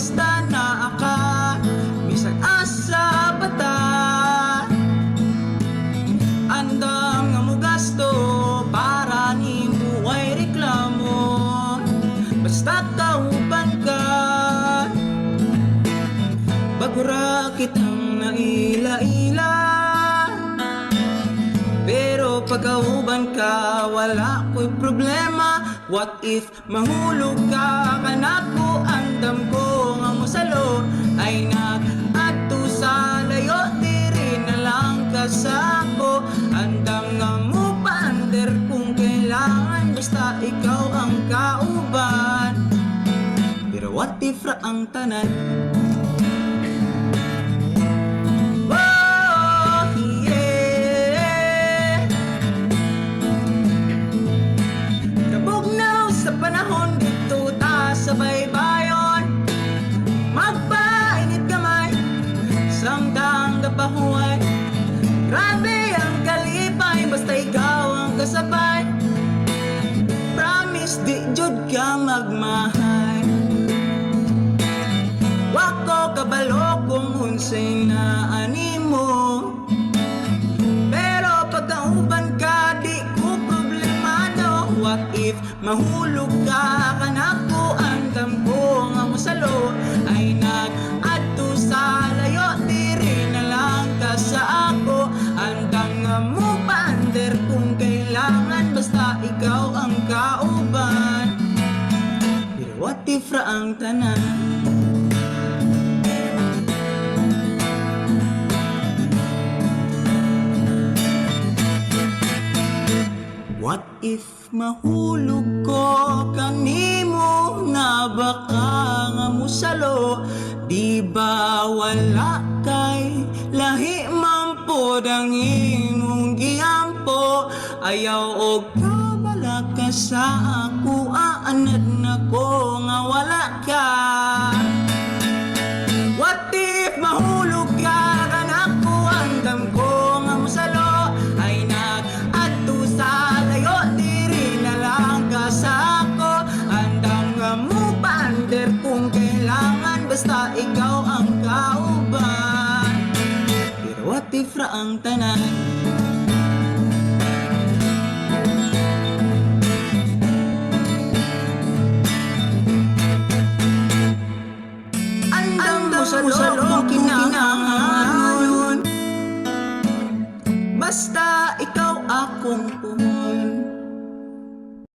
basta naa ka bisag asa bata. Andam nga mo gasto para nimo ay reklamo, basta kauban ka. Bagura kitang naila-ila, pero pagkauban ka wala ko'y problema. What if mahulog ka kanako? Andam ko nga mosalo ay nag-adto sa layo, diri na lang kasako. Andam nga mo pander kung kailangan, basta ikaw ang kauban. Pero what if ra ang tanan? Panahon dito ta sa baybayon, magpainit kamay, samtang dapahuay. Grabe ang kalipay, basta ikaw ang kasabay. Promise di jud ka magmahay. Wako kabalo kung unsay na animo, pero pagkauban ka di ko problemado. What if mahulog ka kanako? Andam ko nga mosalo ay nag-adto sa layo, diri na lang ka sa ako. Andam nga mo pander kung kailangan, basta ikaw ang kauban. Pero what if ra ang tanan? What if mahulog ko kanimo na baka nga musalo? Di ba wala kay lahi man pod ang imong giampo? Ayaw og kabala ka sa ako, aanad na ko nga wala ka. What if mahulog ka kanako? Andam ko nga musalo ay nag-adto sa layo, diri na lang ka sa ako. Andam nga mo pander kung kailangan, basta ikaw ang kauban. Pero what if ra ang tanan?